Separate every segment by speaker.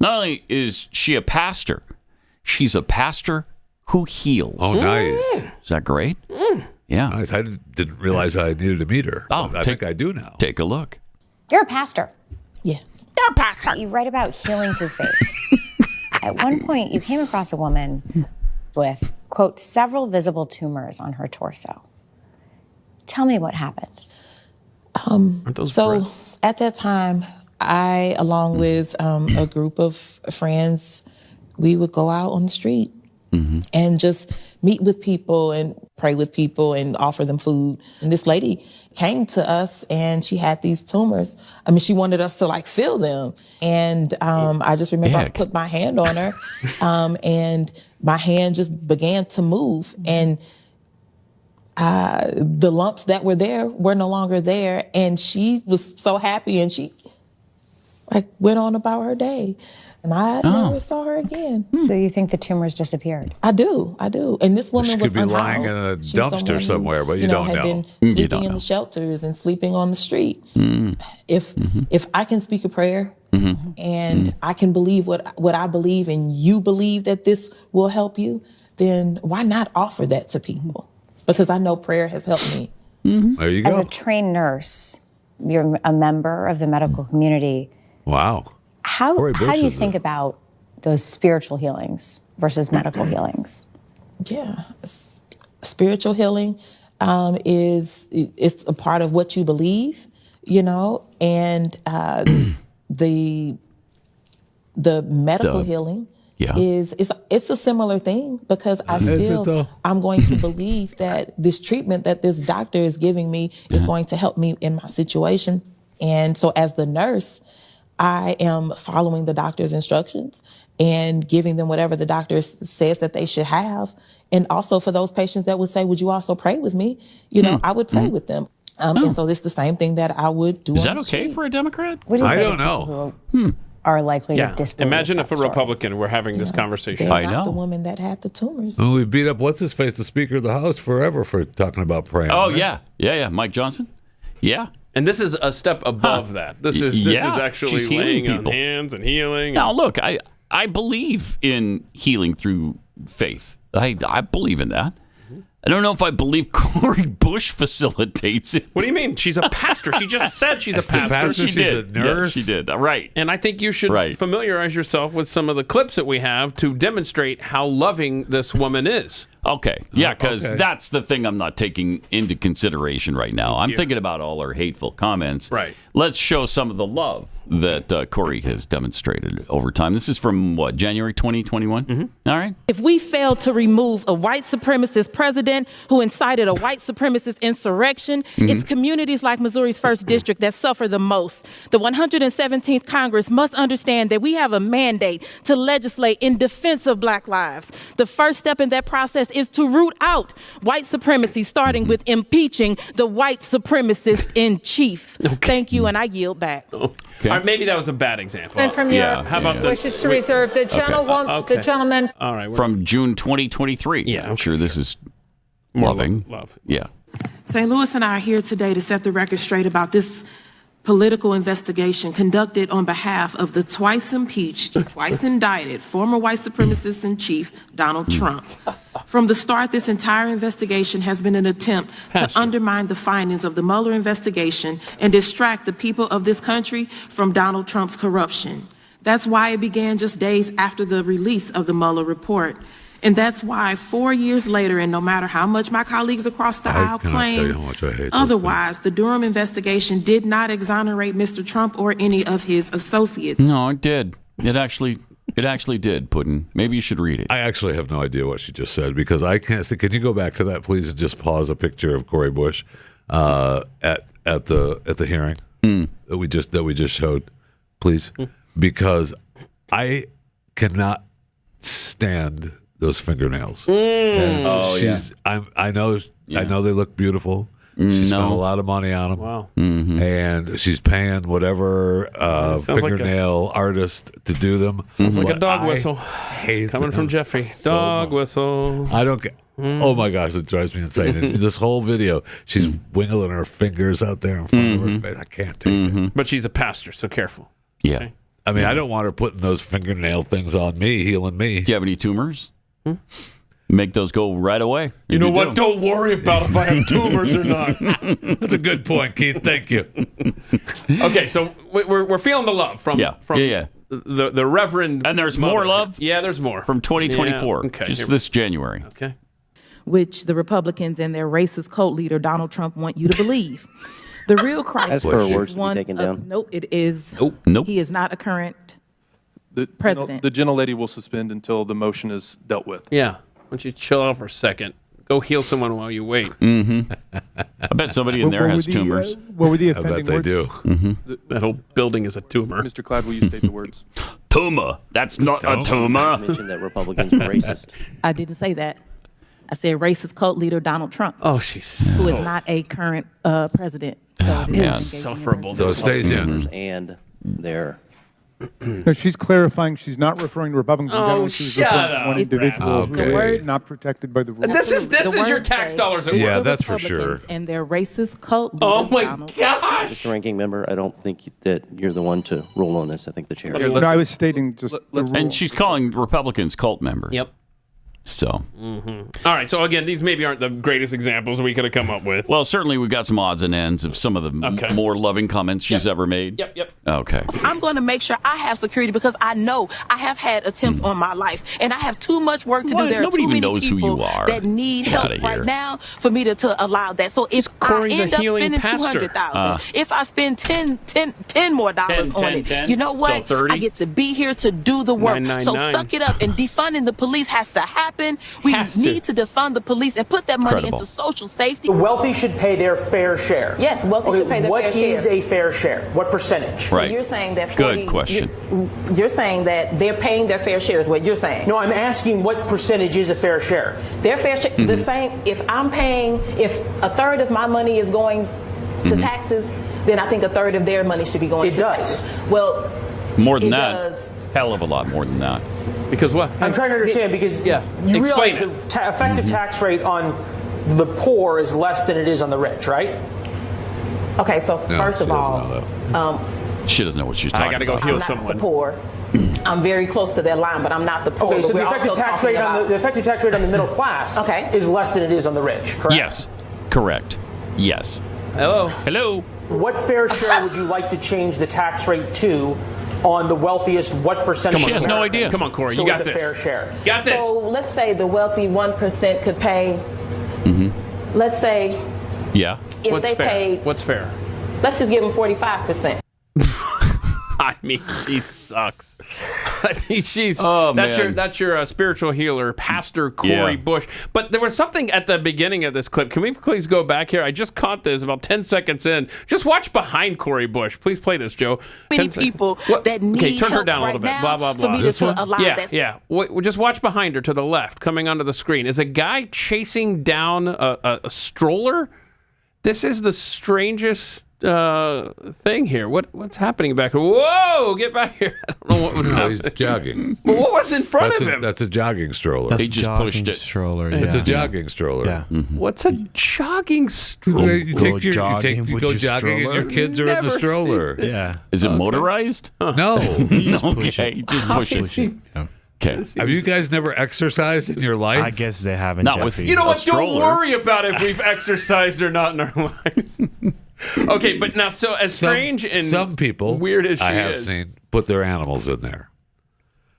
Speaker 1: Not only is she a pastor, she's a pastor who heals.
Speaker 2: Oh, nice.
Speaker 1: Is that great? Yeah.
Speaker 2: Nice. I didn't realize I needed to meet her.
Speaker 1: Oh,
Speaker 2: I think I do now.
Speaker 1: Take a look.
Speaker 3: You're a pastor.
Speaker 4: Yes.
Speaker 3: You're a pastor. You write about healing through faith. At one point, you came across a woman with, quote, several visible tumors on her torso. Tell me what happened.
Speaker 4: So at that time, I, along with a group of friends, we would go out on the street and just meet with people and pray with people and offer them food. And this lady came to us and she had these tumors. I mean, she wanted us to like feel them. And I just remember I put my hand on her and my hand just began to move. And the lumps that were there were no longer there. And she was so happy and she like went on about her day. And I never saw her again.
Speaker 3: So you think the tumors disappeared?
Speaker 4: I do. And this woman was
Speaker 2: She could be lying in
Speaker 4: unhoused.
Speaker 2: a
Speaker 4: She's
Speaker 2: dumpster
Speaker 4: someone who,
Speaker 2: somewhere, but you don't
Speaker 4: had
Speaker 2: know.
Speaker 4: been
Speaker 1: You
Speaker 4: sleeping
Speaker 1: don't
Speaker 4: in
Speaker 1: know.
Speaker 4: the shelters and sleeping on the street. If I can speak a prayer and I can believe what I believe and you believe that this will help you, then why not offer that to people? Because I know prayer has helped me.
Speaker 2: There you go.
Speaker 3: As a trained nurse, you're a member of the medical community.
Speaker 2: Wow.
Speaker 3: How
Speaker 2: Cori Bush
Speaker 3: do you
Speaker 2: is
Speaker 3: think about those spiritual healings versus medical healings?
Speaker 4: Yeah, spiritual healing it's a part of what you believe, and the medical healing is it's a similar thing because I'm going to believe that this treatment that this doctor is giving me is going to help me in my situation, and so as the nurse, I am following the doctor's instructions and giving them whatever the doctor says that they should have. And also for those patients that would say, would you also pray with me? I would pray with them. And so it's the same thing that I would do.
Speaker 1: Is that okay for a Democrat?
Speaker 2: I don't know.
Speaker 3: Are likely to disbelieve.
Speaker 5: Imagine if a
Speaker 3: story.
Speaker 5: Republican were having this conversation.
Speaker 4: They're not the woman that had the tumors.
Speaker 2: Well, we beat up what's-his-face, the Speaker of the House, forever for talking about praying.
Speaker 1: Oh,
Speaker 2: right?
Speaker 1: yeah. Mike Johnson? Yeah.
Speaker 5: And this is a step above that. This is actually
Speaker 1: she's healing
Speaker 5: laying on
Speaker 1: people.
Speaker 5: hands and healing.
Speaker 1: Now, look, I believe in healing through faith. I believe in that. I don't know if I believe Cori Bush facilitates it.
Speaker 5: What do you mean? She's a pastor. She just said she's a pastor.
Speaker 2: She's a nurse.
Speaker 1: Yeah, she did. Right.
Speaker 5: And I think you should familiarize yourself with some of the clips that we have to demonstrate how loving this woman is.
Speaker 1: Okay. Yeah, because that's the thing I'm not taking into consideration right now. I'm thinking about all her hateful comments.
Speaker 5: Right.
Speaker 1: Let's show some of the love that Cori has demonstrated over time. This is from, January 2021? All right.
Speaker 6: If we fail to remove a white supremacist president who incited a white supremacist insurrection, it's communities like Missouri's 1st District that suffer the most. The 117th Congress must understand that we have a mandate to legislate in defense of Black lives. The first step in that process is to root out white supremacy, starting with impeaching the white supremacist in chief. Thank you, and I yield back.
Speaker 1: Okay.
Speaker 5: All right, maybe that was a bad example.
Speaker 7: And from your
Speaker 5: how about
Speaker 7: wishes to reserve, the gentleman.
Speaker 5: All right.
Speaker 1: From June 2023.
Speaker 5: Yeah,
Speaker 1: I'm sure this is
Speaker 5: More
Speaker 1: loving.
Speaker 5: love.
Speaker 1: Yeah.
Speaker 4: St. Louis and I are here today to set the record straight about this political investigation conducted on behalf of the twice impeached, twice indicted former white supremacist in chief, Donald Trump. From the start, this entire investigation has been an attempt to undermine the findings of the Mueller investigation and distract the people of this country from Donald Trump's corruption. That's why it began just days after the release of the Mueller report. And that's why 4 years later, and no matter how much my colleagues across the aisle claim otherwise, the Durham investigation did not exonerate Mr. Trump or any of his associates.
Speaker 1: No, it did. It actually did, Puddin'. Maybe you should read it.
Speaker 2: I actually have no idea what she just said because I can't see. Can you go back to that, please, and just pause a picture of Cori Bush at the hearing that we just showed, please? Because I cannot stand those fingernails. I know they look beautiful. She spent a lot of money on them.
Speaker 5: Wow.
Speaker 2: And she's paying whatever fingernail artist to do them.
Speaker 5: Sounds like a dog whistle.
Speaker 2: Hate
Speaker 5: coming from Jeffrey. Dog whistle.
Speaker 2: I don't get. Oh my gosh, it drives me insane. And this whole video, she's wiggling her fingers out there in front of her face. I can't take it.
Speaker 5: But she's a pastor, so careful.
Speaker 1: Yeah.
Speaker 5: Okay?
Speaker 2: I mean, I don't want her putting those fingernail things on me, healing me.
Speaker 1: Do you have any tumors? Make those go right away.
Speaker 5: You know what? Don't worry about if I have tumors or not.
Speaker 2: That's a good point, Keith. Thank you.
Speaker 5: Okay, so we're feeling the love from the Reverend.
Speaker 1: And there's more love?
Speaker 5: Yeah, there's more.
Speaker 1: From 2024.
Speaker 5: Yeah. Okay.
Speaker 1: Just this January.
Speaker 5: Okay.
Speaker 6: Which the Republicans and their racist cult leader Donald Trump want you to believe. The real crisis
Speaker 8: As per words
Speaker 6: is
Speaker 8: to be
Speaker 6: one
Speaker 8: taken
Speaker 6: of,
Speaker 8: down.
Speaker 6: nope, it is.
Speaker 1: Nope.
Speaker 6: He is not a current
Speaker 9: The
Speaker 6: president.
Speaker 9: The gentlelady will suspend until the motion is dealt with.
Speaker 5: Yeah. Why don't you chill out for a second? Go heal someone while you wait.
Speaker 1: I bet somebody in there has tumors.
Speaker 10: What were the
Speaker 2: I
Speaker 10: offending
Speaker 2: bet they
Speaker 10: words?
Speaker 2: do.
Speaker 5: That whole building is a tumor.
Speaker 9: Mr. Cloud, will you state the words?
Speaker 1: Tumor. That's not a tumor.
Speaker 8: Mentioned that Republicans were racist.
Speaker 6: I didn't say that. I said racist cult leader Donald Trump,
Speaker 5: Oh, she's
Speaker 6: who is not a current president. So it is
Speaker 1: man.
Speaker 6: engaging in
Speaker 5: insufferable.
Speaker 6: racism.
Speaker 2: So it stays in.
Speaker 8: Senators and their
Speaker 10: No, she's clarifying she's not referring to Republicans in general. She's
Speaker 5: shut
Speaker 10: referring to
Speaker 5: up.
Speaker 10: one individual
Speaker 2: Okay.
Speaker 10: who
Speaker 6: The
Speaker 10: is not protected by the rules.
Speaker 5: This is
Speaker 6: The
Speaker 5: your
Speaker 6: words
Speaker 5: tax
Speaker 6: say,
Speaker 5: dollars at
Speaker 6: it's
Speaker 5: work.
Speaker 2: Yeah,
Speaker 6: the
Speaker 2: that's for sure.
Speaker 6: Republicans and their racist cult leader
Speaker 5: Oh my
Speaker 6: Donald
Speaker 5: gosh.
Speaker 8: Mr. Ranking Member, I don't think that you're the one to rule on this. I think the chair.
Speaker 9: Here,
Speaker 10: No, I was stating just the
Speaker 9: let's-
Speaker 10: rule.
Speaker 1: And she's calling Republicans cult members.
Speaker 5: Yep.
Speaker 1: So,
Speaker 5: All right. So again, these maybe aren't the greatest examples we could have come up with.
Speaker 1: well, certainly we've got some odds and ends of some of the
Speaker 5: Okay.
Speaker 1: more loving comments she's ever made.
Speaker 5: Yep.
Speaker 1: Okay.
Speaker 6: I'm going to make sure I have security because I know I have had attempts on my life and I have too much work to
Speaker 1: What?
Speaker 6: do. There are
Speaker 1: Nobody
Speaker 6: too
Speaker 1: even
Speaker 6: many
Speaker 1: knows who
Speaker 6: people
Speaker 1: you are.
Speaker 6: that need
Speaker 1: Get
Speaker 6: help
Speaker 1: outta
Speaker 6: right
Speaker 1: here.
Speaker 6: now for me to allow that. So if I
Speaker 5: Cori the
Speaker 6: end up
Speaker 5: healing
Speaker 6: spending
Speaker 5: pastor.
Speaker 6: $200,000, if I spend 10 more dollars
Speaker 1: 10,
Speaker 6: on
Speaker 1: 10,
Speaker 6: it,
Speaker 1: 10.
Speaker 6: you know what?
Speaker 1: So 30?
Speaker 6: I get to be here to do the work. So
Speaker 5: 999.
Speaker 6: suck it up and defunding the police has to happen. We
Speaker 5: Has to.
Speaker 6: need to defund the police and put that money
Speaker 1: Incredible.
Speaker 6: into social safety.
Speaker 11: The wealthy should pay their fair share.
Speaker 12: Yes, wealthy should pay their
Speaker 11: What
Speaker 12: fair share.
Speaker 11: is a fair share? What percentage?
Speaker 1: Right.
Speaker 12: You're saying that
Speaker 1: Good question.
Speaker 12: You're saying that they're paying their fair share is what you're saying.
Speaker 11: No, I'm asking what percentage is a fair share.
Speaker 12: Their fair share, the same. If a third of my money is going to taxes, then I think a third of their money should be going.
Speaker 11: It
Speaker 12: to
Speaker 11: does.
Speaker 12: taxes. Well,
Speaker 1: More than
Speaker 12: it
Speaker 1: that.
Speaker 12: does.
Speaker 1: Hell of a lot more than that.
Speaker 5: Because what?
Speaker 11: I'm trying to understand because
Speaker 5: Yeah.
Speaker 11: you
Speaker 5: Explain
Speaker 11: realize the effective tax rate on the poor is less than it is on the rich, right?
Speaker 12: Okay, so
Speaker 2: No,
Speaker 12: first
Speaker 2: she
Speaker 12: of
Speaker 2: doesn't know
Speaker 12: all,
Speaker 2: that.
Speaker 1: She doesn't know what she's talking
Speaker 5: I got to go
Speaker 1: about.
Speaker 5: heal
Speaker 12: I'm not
Speaker 5: someone.
Speaker 12: the poor. I'm very close to that line, but I'm not the poor.
Speaker 11: Okay, so
Speaker 12: But
Speaker 11: the
Speaker 12: we're
Speaker 11: effective
Speaker 12: also
Speaker 11: tax
Speaker 12: talking
Speaker 11: rate
Speaker 12: about-
Speaker 11: on the effective tax rate on the middle class
Speaker 12: Okay.
Speaker 11: is less than it is on the rich, correct?
Speaker 1: Yes. Correct. Yes.
Speaker 5: Hello.
Speaker 1: Hello.
Speaker 11: What fair share would you like to change the tax rate to on the wealthiest? What percentage?
Speaker 1: She
Speaker 11: of
Speaker 1: has no
Speaker 11: Americans?
Speaker 1: idea.
Speaker 5: Come on, Cori.
Speaker 11: So
Speaker 5: You got
Speaker 11: it's a
Speaker 5: this.
Speaker 11: fair share.
Speaker 5: Got this.
Speaker 12: So let's say the wealthy 1% could pay. Let's say
Speaker 1: Yeah.
Speaker 12: if
Speaker 5: What's
Speaker 12: they
Speaker 5: fair?
Speaker 12: paid,
Speaker 5: What's fair?
Speaker 12: let's just give them 45%.
Speaker 5: I mean, he sucks. She's
Speaker 1: Oh,
Speaker 5: that's
Speaker 1: man.
Speaker 5: your spiritual healer, Pastor Cori
Speaker 1: Yeah.
Speaker 5: Bush. But there was something at the beginning of this clip. Can we please go back here? I just caught this about 10 seconds in. Just watch behind Cori Bush. Please play this, Joe.
Speaker 6: Many
Speaker 5: 10 seconds.
Speaker 6: people
Speaker 5: What?
Speaker 6: that need
Speaker 5: Okay, turn her
Speaker 6: help
Speaker 5: down a
Speaker 6: right
Speaker 5: little bit.
Speaker 6: now
Speaker 5: Blah blah
Speaker 6: for
Speaker 5: blah.
Speaker 6: me to allow
Speaker 5: Yeah,
Speaker 6: that.
Speaker 5: yeah. Just watch behind her to the left, coming onto the screen. Is a guy chasing down a stroller? This is the strangest thing here. What's happening back here? Whoa! Get back here! I don't know what was
Speaker 2: No, he's
Speaker 5: happening.
Speaker 2: jogging.
Speaker 5: But what was in front
Speaker 2: That's
Speaker 5: of
Speaker 2: a,
Speaker 5: him?
Speaker 2: that's a jogging stroller.
Speaker 1: He just pushed it.
Speaker 13: Stroller,
Speaker 2: It's
Speaker 13: yeah.
Speaker 2: a jogging stroller.
Speaker 13: Yeah.
Speaker 5: What's a jogging stroller?
Speaker 2: You
Speaker 13: Go
Speaker 2: you
Speaker 13: jogging
Speaker 2: go
Speaker 13: with your
Speaker 2: jogging and
Speaker 13: stroller?
Speaker 2: your kids are in the
Speaker 5: Never
Speaker 2: stroller.
Speaker 5: seen
Speaker 13: Yeah.
Speaker 1: Is it motorized?
Speaker 2: No.
Speaker 1: Okay. He just pushes.
Speaker 13: Yeah.
Speaker 1: Okay.
Speaker 2: Have you guys never exercised in your life?
Speaker 13: I guess they haven't.
Speaker 1: Not with
Speaker 13: Jeffy.
Speaker 5: You know
Speaker 1: A
Speaker 5: what? Don't
Speaker 1: stroller.
Speaker 5: worry about if we've exercised or not in our lives. Okay, but now, so as strange and
Speaker 2: some people
Speaker 5: weird as she
Speaker 2: I have
Speaker 5: is,
Speaker 2: seen put their animals in there.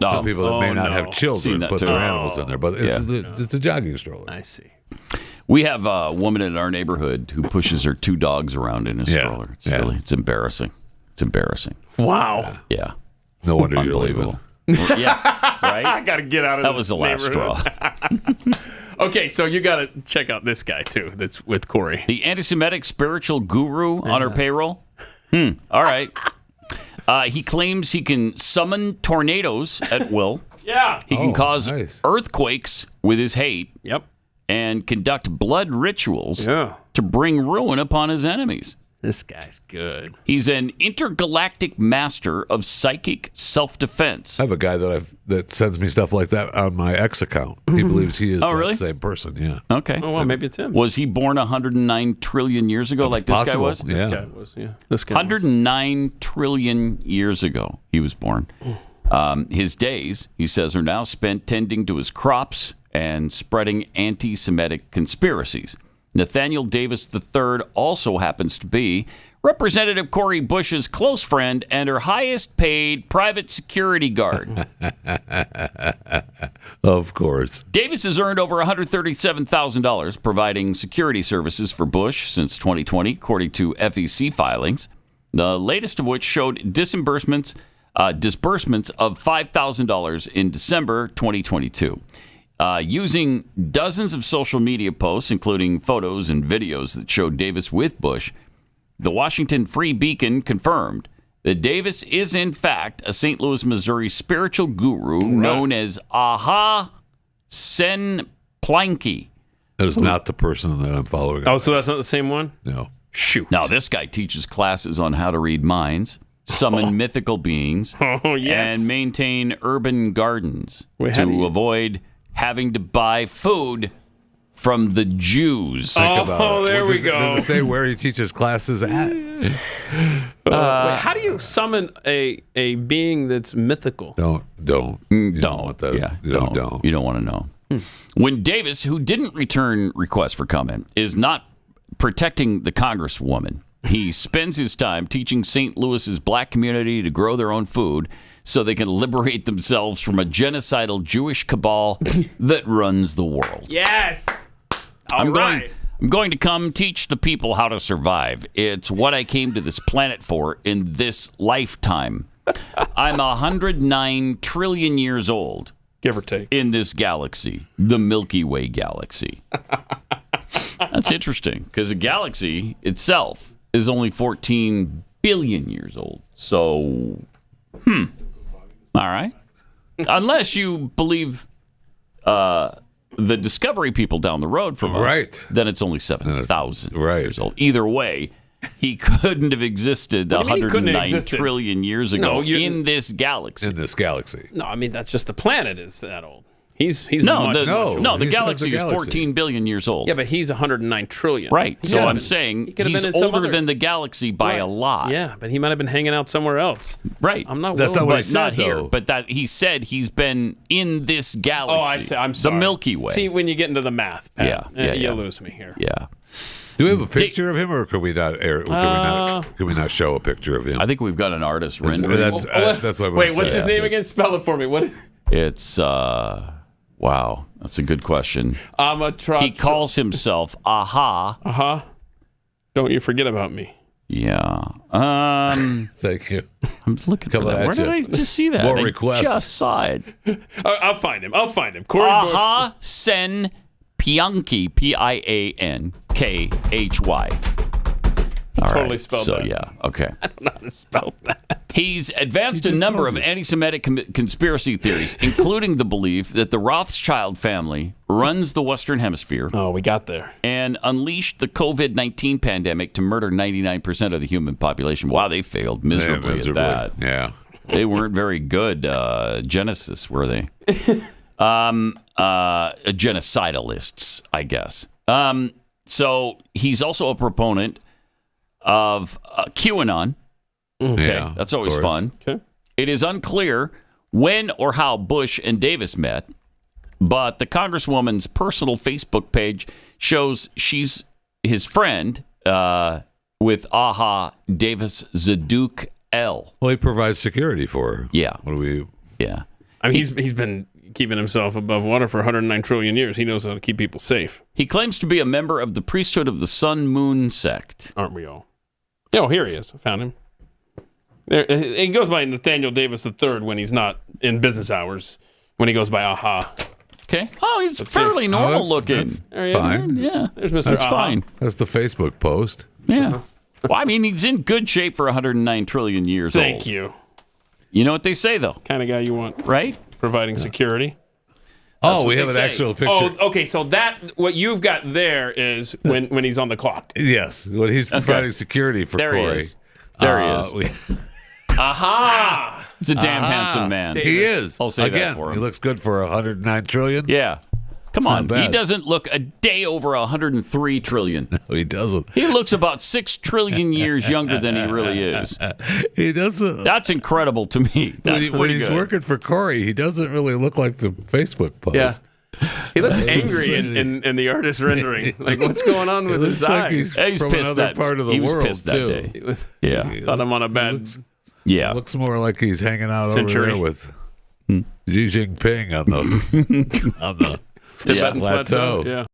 Speaker 1: Oh,
Speaker 2: Some people that may not
Speaker 5: no.
Speaker 2: have
Speaker 1: Seen
Speaker 2: children
Speaker 1: that
Speaker 2: put
Speaker 1: too.
Speaker 2: their animals in there, but it's,
Speaker 1: Yeah.
Speaker 2: it's a jogging stroller.
Speaker 5: I see.
Speaker 1: We have a woman in our neighborhood who pushes her 2 dogs around in a
Speaker 2: Yeah.
Speaker 1: stroller. It's
Speaker 2: Yeah.
Speaker 1: it's embarrassing. It's embarrassing.
Speaker 5: Wow.
Speaker 1: Yeah.
Speaker 2: No wonder you're leaving.
Speaker 1: Unbelievable. Yeah. Right?
Speaker 5: I got to get out of
Speaker 1: That
Speaker 5: this
Speaker 1: was the last
Speaker 5: neighborhood.
Speaker 1: straw.
Speaker 5: Okay, so you got to check out this guy, too, that's with Cori.
Speaker 1: The anti-Semitic spiritual guru on her payroll. All right. He claims he can summon tornadoes at will.
Speaker 5: Yeah.
Speaker 1: He can
Speaker 2: Oh,
Speaker 1: cause
Speaker 2: nice.
Speaker 1: earthquakes with his hate
Speaker 5: Yep.
Speaker 1: and conduct blood rituals
Speaker 5: Yeah.
Speaker 1: to bring ruin upon his enemies.
Speaker 5: This guy's good.
Speaker 1: He's an intergalactic master of psychic self-defense.
Speaker 2: I have a guy that sends me stuff like that on my ex account. He believes he is
Speaker 1: really?
Speaker 2: that same person. Yeah.
Speaker 1: Okay.
Speaker 5: Oh, well, maybe it's him.
Speaker 1: Was he born 109 trillion years ago like this guy was?
Speaker 2: Yeah.
Speaker 5: This guy was, yeah. This guy
Speaker 1: 109 trillion years ago he was born. His days, he says, are now spent tending to his crops and spreading anti-Semitic conspiracies. Nathaniel Davis III also happens to be Representative Cori Bush's close friend and her highest paid private security guard.
Speaker 2: Of course.
Speaker 1: Davis has earned over $137,000 providing security services for Bush since 2020, according to FEC filings, the latest of which showed disbursements of $5,000 in December 2022. Using dozens of social media posts, including photos and videos that showed Davis with Bush, the Washington Free Beacon confirmed that Davis is, in fact, a St. Louis, Missouri spiritual guru known as Aha Sen Planky.
Speaker 2: That is not the person that I'm following.
Speaker 5: Oh, so that's not the same one?
Speaker 2: No.
Speaker 5: Shoot.
Speaker 1: Now, this guy teaches classes on how to read minds, summon mythical beings, and maintain urban gardens to avoid having to buy food from the Jews.
Speaker 2: Think about it.
Speaker 5: There we go.
Speaker 2: Does it say where he teaches classes at?
Speaker 5: Wait, how do you summon a being that's mythical?
Speaker 2: Don't. You don't want that.
Speaker 1: Yeah,
Speaker 2: You don't.
Speaker 1: You don't want to know. When Davis, who didn't return requests for comment, is not protecting the Congresswoman, he spends his time teaching St. Louis's black community to grow their own food so they can liberate themselves from a genocidal Jewish cabal that runs the world.
Speaker 5: Yes.
Speaker 1: I'm going to come teach the people how to survive. It's what I came to this planet for in this lifetime. I'm 109 trillion years old.
Speaker 5: Give or take.
Speaker 1: In this galaxy, the Milky Way galaxy. That's interesting because the galaxy itself is only 14 billion years old. So, all right. Unless you believe the Discovery people down the road from us, then it's only 7,000 years old. Either way, he couldn't have existed 109 trillion years ago in this galaxy.
Speaker 2: In this galaxy.
Speaker 5: No, I mean, that's just the planet is that old. He's
Speaker 1: no,
Speaker 5: much
Speaker 1: the galaxy is 14 billion years old.
Speaker 5: Yeah, but he's 109 trillion.
Speaker 1: Right. So I'm saying he's older than the galaxy by a lot.
Speaker 5: Yeah, but he might have been hanging out somewhere else.
Speaker 1: Right.
Speaker 5: I'm not.
Speaker 2: That's not what he said,
Speaker 1: not here.
Speaker 2: though.
Speaker 1: But that he said he's been in this galaxy.
Speaker 5: Oh, I see. I'm sorry.
Speaker 1: The Milky Way.
Speaker 5: See, when you get into the math, Pat, you lose me here.
Speaker 1: Yeah.
Speaker 2: Do we have a picture of him, or could we not air? Could we not show a picture of him?
Speaker 1: I think we've got an artist rendering.
Speaker 2: That's what I'm
Speaker 5: Wait,
Speaker 2: saying.
Speaker 5: what's his name again? Spell it for me. What?
Speaker 1: It's wow. That's a good question. He calls himself Aha.
Speaker 5: Don't you forget about me.
Speaker 1: Yeah.
Speaker 2: Thank you.
Speaker 1: I'm looking for that. Where did I just see that?
Speaker 2: More
Speaker 1: I
Speaker 2: requests.
Speaker 1: Just saw it.
Speaker 5: I'll find him. Cori
Speaker 1: Aha Sen Pianki, Piankhy.
Speaker 5: Totally spelled that.
Speaker 1: So, yeah, okay.
Speaker 5: I don't know how to spell that.
Speaker 1: He's advanced a number of anti-Semitic conspiracy theories, including the belief that the Rothschild family runs the Western Hemisphere.
Speaker 5: Oh, we got there.
Speaker 1: And unleashed the COVID-19 pandemic to murder 99% of the human population. Wow, they failed miserably at that.
Speaker 2: Yeah.
Speaker 1: They weren't very good geneticists, were they? Genocidalists, I guess. So he's also a proponent of QAnon. Okay,
Speaker 2: Yeah,
Speaker 1: that's always
Speaker 2: of
Speaker 1: fun.
Speaker 5: Okay.
Speaker 1: It is unclear when or how Bush and Davis met, but the Congresswoman's personal Facebook page shows she's his friend with Aha Davis Zaduk L.
Speaker 2: Well, he provides security for her.
Speaker 1: Yeah.
Speaker 2: What do we?
Speaker 1: Yeah.
Speaker 5: I mean, he's been keeping himself above water for 109 trillion years. He knows how to keep people safe.
Speaker 1: He claims to be a member of the priesthood of the Sun Moon sect.
Speaker 5: Aren't we all? Oh, here he is. I found him. There, he goes by Nathaniel Davis III when he's not in business hours, when he goes by Aha.
Speaker 1: Okay. Oh, he's fairly normal looking.
Speaker 5: There he is.
Speaker 2: Fine.
Speaker 1: Yeah.
Speaker 5: There's Mr.
Speaker 1: That's
Speaker 5: Aha.
Speaker 1: fine.
Speaker 2: That's the Facebook post.
Speaker 1: Yeah. Well, I mean, he's in good shape for 109 trillion years old.
Speaker 5: Thank you.
Speaker 1: You know what they say, though,
Speaker 5: Kind of guy you want,
Speaker 1: right?
Speaker 5: providing security.
Speaker 2: Oh,
Speaker 5: what
Speaker 2: we
Speaker 5: they
Speaker 2: have an
Speaker 5: say.
Speaker 2: actual picture.
Speaker 5: Oh, okay. So what you've got there is when he's on the clock.
Speaker 2: Yes, when he's providing security for
Speaker 1: There
Speaker 2: Cori.
Speaker 1: he is. There he is.
Speaker 5: Aha!
Speaker 1: He's a damn handsome man.
Speaker 2: He is.
Speaker 1: I'll say
Speaker 2: Again,
Speaker 1: that for him.
Speaker 2: he looks good for 109 trillion.
Speaker 1: Yeah. Come
Speaker 2: It's
Speaker 1: on.
Speaker 2: not
Speaker 1: He
Speaker 2: bad.
Speaker 1: doesn't look a day over 103 trillion.
Speaker 2: No, he doesn't.
Speaker 1: He looks about 6 trillion years younger than he really is.
Speaker 2: He doesn't.
Speaker 1: That's incredible to me. That's
Speaker 2: when
Speaker 1: pretty
Speaker 2: he's
Speaker 1: good.
Speaker 2: working for Cori, he doesn't really look like the Facebook post.
Speaker 5: Yeah. He looks angry in the artist rendering. Like, what's going on with his
Speaker 2: looks like
Speaker 5: eyes?
Speaker 2: he's from
Speaker 1: pissed
Speaker 2: another part of the
Speaker 1: he was
Speaker 2: world,
Speaker 1: pissed that
Speaker 2: too.
Speaker 1: day.
Speaker 5: He was,
Speaker 1: Yeah.
Speaker 5: thought I'm on a bad.
Speaker 2: Looks more like he's hanging out
Speaker 5: Century.
Speaker 2: over there with Xi Jinping on the
Speaker 5: Tibetan
Speaker 2: plateau.
Speaker 5: Yeah.